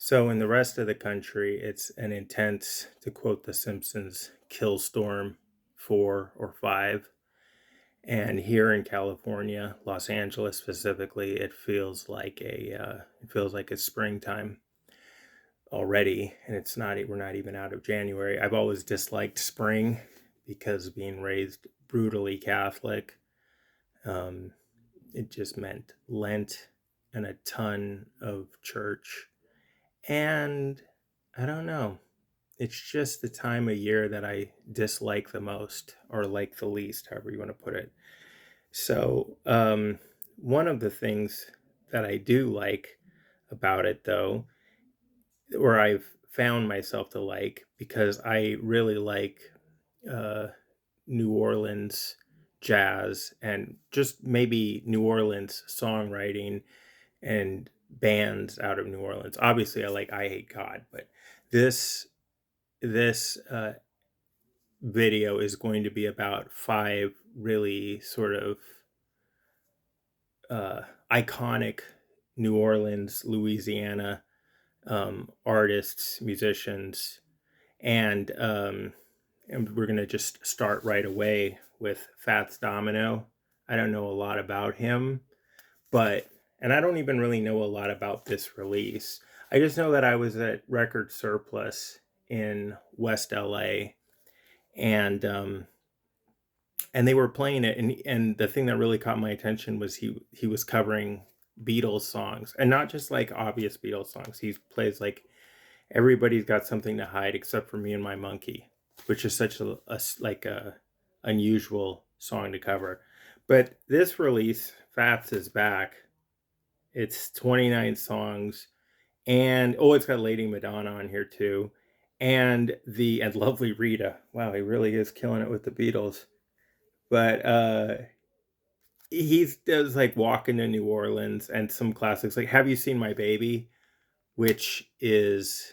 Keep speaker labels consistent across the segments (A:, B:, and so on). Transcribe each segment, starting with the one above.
A: So in the rest of the country, it's an intense, to quote The Simpsons, kill storm 4 or 5. And here in California, Los Angeles specifically, it feels like it's springtime already, and we're not even out of January. I've always disliked spring because being raised brutally Catholic, um, it just meant Lent and a ton of church. And I don't know. It's just the time of year that I dislike the most or like the least, however you want to put it. So, one of the things that I do like about it, though, or I've found myself to like, because I really like uh, New Orleans jazz and just maybe New Orleans songwriting and bands out of New Orleans. Obviously, I like I Hate God, but this this video is going to be about 5 really sort of iconic New Orleans, Louisiana artists, musicians, and we're gonna just start right away with Fats Domino. I don't know a lot about him, but and I don't even really know a lot about this release. I just know that I was at Record Surplus in West LA, and and they were playing it, and the thing that really caught my attention was he was covering Beatles songs, and not just like obvious Beatles songs. He plays like Everybody's Got Something to Hide Except for Me and My Monkey, which is such a unusual song to cover. But this release, Fats is back. It's 29 songs, and oh, it's got Lady Madonna on here too, and Lovely Rita. Wow, he really is killing it with the Beatles. But he does like Walking to New Orleans and some classics like Have You Seen My Baby, which is,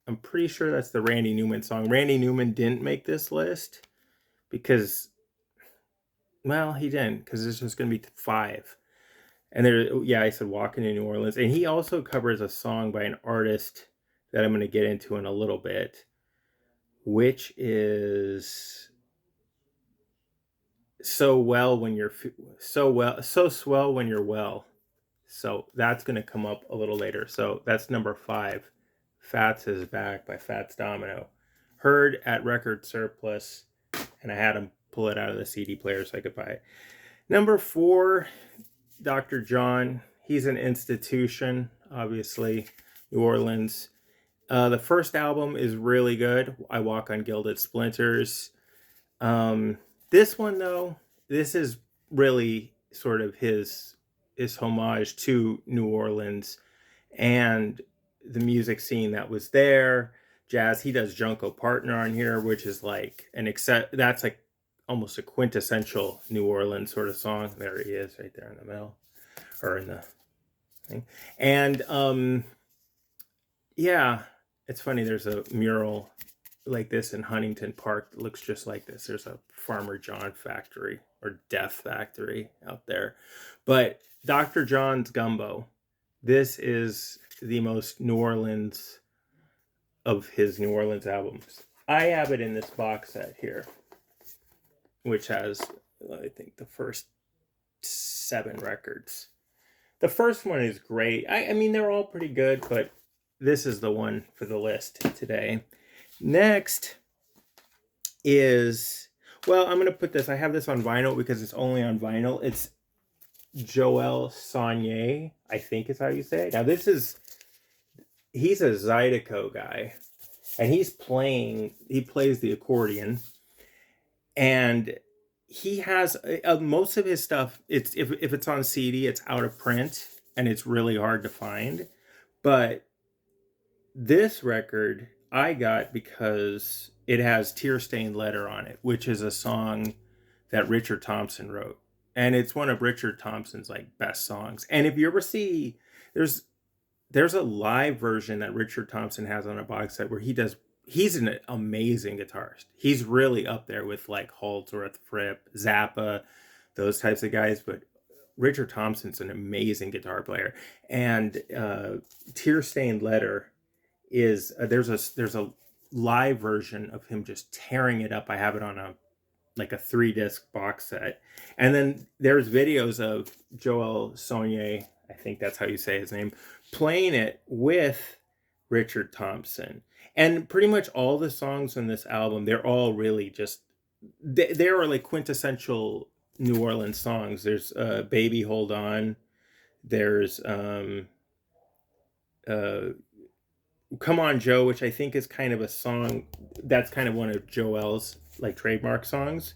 A: I'm pretty sure that's the Randy Newman song. Randy Newman didn't make this list because, well, he didn't, because there's just going to be 5. And there, yeah, I said Walking to New Orleans. And he also covers a song by an artist that I'm going to get into in a little bit, which is So Well When You're So Swell When You're Well. So that's going to come up a little later. So that's number 5. Fats is Back by Fats Domino. Heard at Record Surplus, and I had him pull it out of the CD player so I could buy it. Number 4, Dr. John. He's an institution, obviously, New Orleans. The first album is really good. I Walk on Gilded Splinters. This one, though, this is really sort of his homage to New Orleans and the music scene that was there. Jazz. He does Junko Partner on here, which is like that's like almost a quintessential New Orleans sort of song. There he is, right there in the middle, or in the thing. And yeah, it's funny. There's a mural like this in Huntington Park that looks just like this. There's a Farmer John factory or Death factory out there. But Dr. John's Gumbo, this is the most New Orleans of his New Orleans albums. I have it in this box set here, which has, I think, the first 7 records. The first one is great. I mean, they're all pretty good, but this is the one for the list today. Next is, well, I'm going to put this, I have this on vinyl because it's only on vinyl. It's Joel Saunier, I think is how you say it. Now, he's a Zydeco guy, and he plays the accordion, and he has most of his stuff. It's if it's on CD, it's out of print, and it's really hard to find. But this record I got because it has Tear Stained Letter on it, which is a song that Richard Thompson wrote. And it's one of Richard Thompson's like best songs. And if you ever see, there's a live version that Richard Thompson has on a box set where he's an amazing guitarist. He's really up there with like Holdsworth, Fripp, Zappa, those types of guys. But Richard Thompson's an amazing guitar player. And Tear Stained Letter is there's a live version of him just tearing it up. I have it on a like a 3-disc box set. And then there's videos of Joel Sonnier, I think that's how you say his name, playing it with Richard Thompson. And pretty much all the songs on this album, they're all really just, they are like quintessential New Orleans songs. There's Baby Hold On. There's uh, Come On Joe, which I think is kind of a song that's kind of one of Joel's like trademark songs,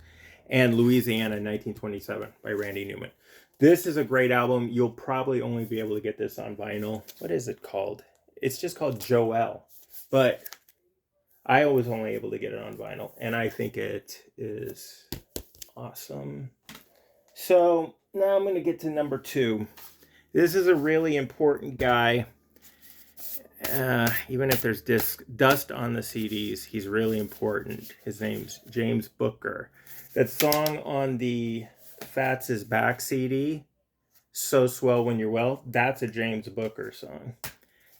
A: and Louisiana 1927 by Randy Newman. This is a great album. You'll probably only be able to get this on vinyl. What is it called? It's just called Joel, but I was only able to get it on vinyl, and I think it is awesome. So now I'm going to get to number 2. This is a really important guy. Even if there's dust on the CDs, he's really important. His name's James Booker. That song on the Fats Is Back CD, So Swell When You're Well, that's a James Booker song.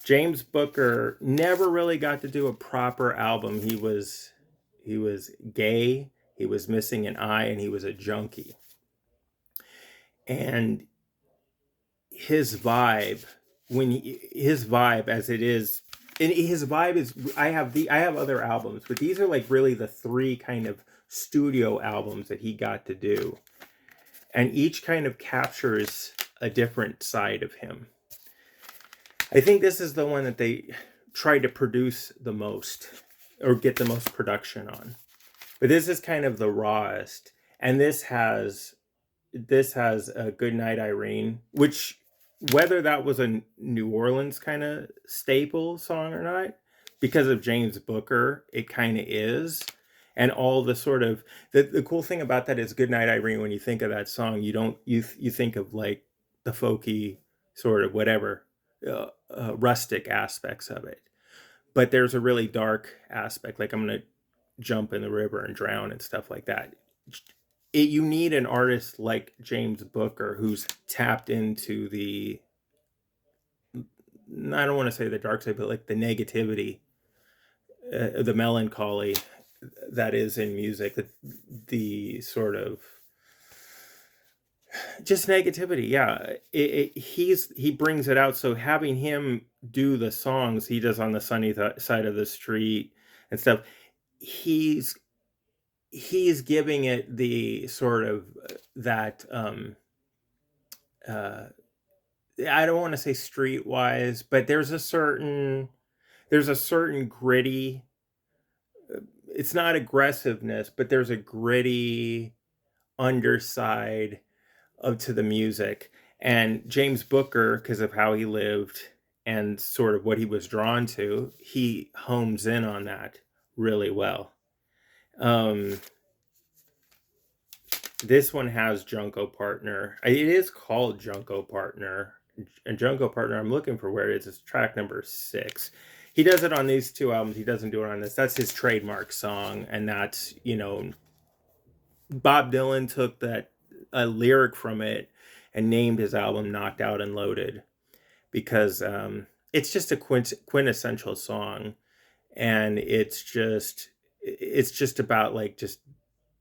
A: James Booker never really got to do a proper album. He was gay, he was missing an eye, and he was a junkie. And his vibe, his vibe as it is, and his vibe is, I have other albums, but these are like really the 3 kind of studio albums that he got to do, and each kind of captures a different side of him. I think this is the one that they tried to produce the most or get the most production on, but this is kind of the rawest. And this has a Good Night Irene, which, whether that was a New Orleans kind of staple song or not, because of James Booker, it kind of is. And all the sort of, the cool thing about that is Good Night Irene, when you think of that song, you think of like the folky sort of whatever, rustic aspects of it. But there's a really dark aspect, like I'm going to jump in the river and drown and stuff like that. You need an artist like James Booker who's tapped into the, I don't want to say the dark side, but like the negativity, the melancholy that is in music, the sort of just negativity. Yeah, he brings it out. So having him do the songs he does on the sunny side of the street and stuff, he's giving it the sort of that I don't want to say streetwise, but there's a certain gritty, it's not aggressiveness, but there's a gritty underside to the music. And James Booker, because of how he lived and sort of what he was drawn to, he homes in on that really well. This one has Junko Partner. It is called Junko Partner. And Junko Partner, I'm looking for where it is. It's track number 6. He does it on these 2 albums. He doesn't do it on this. That's his trademark song. And that's, Bob Dylan took a lyric from it and named his album Knocked Out and Loaded, because it's just a quintessential song. And it's just about like just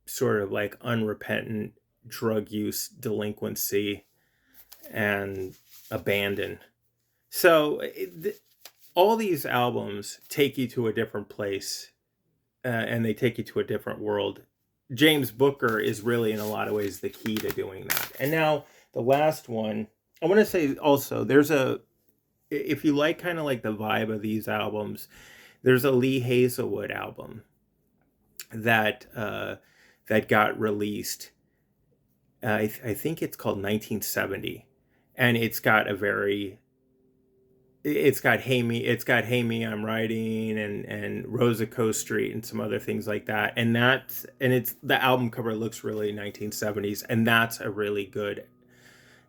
A: sort of like unrepentant drug use, delinquency, and abandon. So all these albums take you to a different place, and they take you to a different world. James Booker is really, in a lot of ways, the key to doing that. And now the last one, I want to say also, if you like kind of like the vibe of these albums, there's a Lee Hazelwood album that got released. I think it's called 1970, and it's got Hey Me, I'm Riding, and Rosa Coast Street, and some other things like that. And it's the album cover looks really 1970s, and that's a really good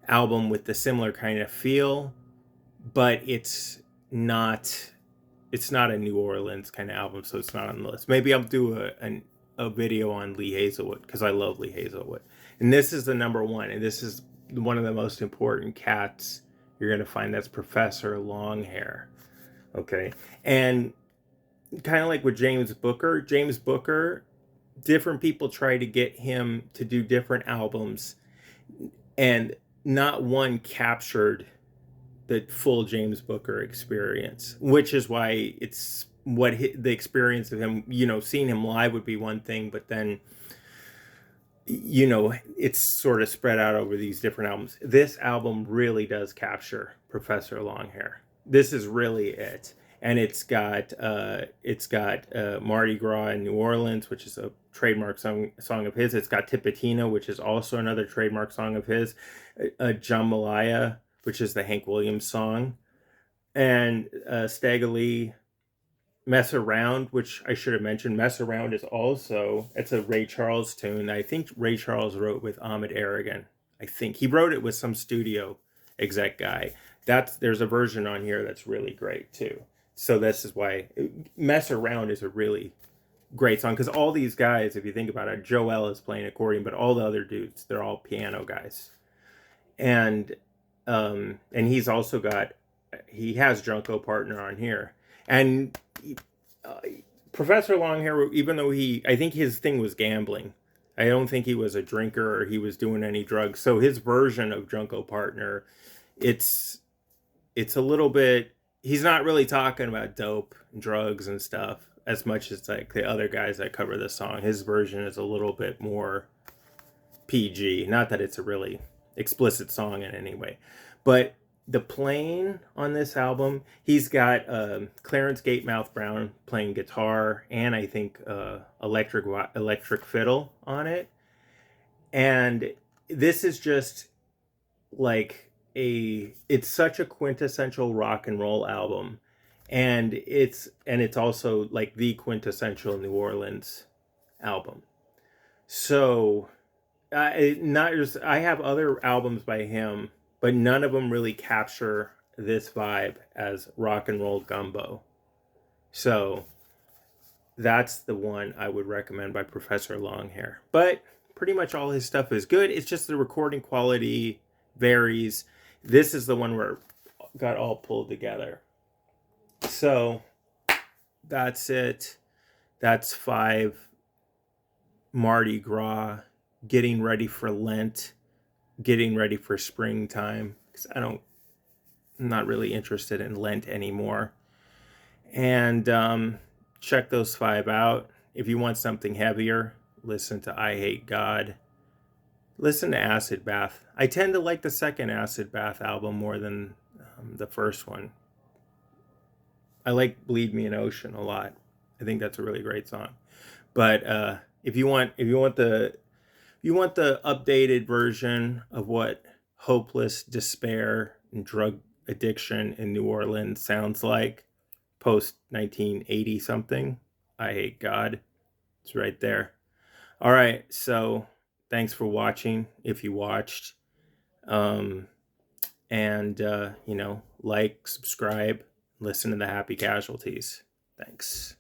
A: album with the similar kind of feel, but it's not a New Orleans kind of album, so it's not on the list. Maybe I'll do a video on Lee Hazelwood, because I love Lee Hazelwood. And this is the number 1, and this is one of the most important cats you're going to find. That's Professor Longhair. Okay. And kind of like with James Booker, different people try to get him to do different albums, and not one captured the full James Booker experience, which is why it's the experience of him, seeing him live would be one thing, but then, it's sort of spread out over these different albums. This album really does capture Professor Longhair. This is really it. And it's got Mardi Gras in New Orleans, which is a trademark song of his. It's got Tipitina, which is also another trademark song of his. Jambalaya, which is the Hank Williams song, and Stagger Lee, Mess Around, which I should have mentioned. Mess Around is also, it's a Ray Charles tune. I think Ray Charles wrote with Ahmed Aragon. I think he wrote it with some studio exec guy. There's a version on here that's really great too. So this is why Mess Around is a really great song, because all these guys, if you think about it, Joel is playing accordion, but all the other dudes, they're all piano guys. And he's also he has Junko Partner on here. And uh, Professor Longhair, even though I think his thing was gambling. I don't think he was a drinker or he was doing any drugs. So his version of Junko Partner, it's a little bit, he's not really talking about dope and drugs and stuff as much as like the other guys that cover this song. His version is a little bit more PG. Not that it's a really explicit song in any way, but the playing on this album, he's got Clarence Gatemouth Brown playing guitar, and I think electric fiddle on it. And this is just like it's such a quintessential rock and roll album, and it's also like the quintessential New Orleans album. So not just, I have other albums by him, but none of them really capture this vibe as rock and roll gumbo. So that's the one I would recommend by Professor Longhair. But pretty much all his stuff is good. It's just the recording quality varies. This is the one where it got all pulled together. So that's it. That's 5 Mardi Gras, getting ready for Lent, getting ready for springtime, because I'm not really interested in Lent anymore. And check those 5 out. If you want something heavier, listen to I Hate God. Listen to Acid Bath. I tend to like the second Acid Bath album more than the first one. I like Bleed Me an Ocean a lot. I think that's a really great song. But if you want the updated version of what hopeless despair and drug addiction in New Orleans sounds like post 1980 something, I Hate God. It's right there. All right, so thanks for watching if you watched. And like, subscribe, listen to the Happy Casualties. Thanks.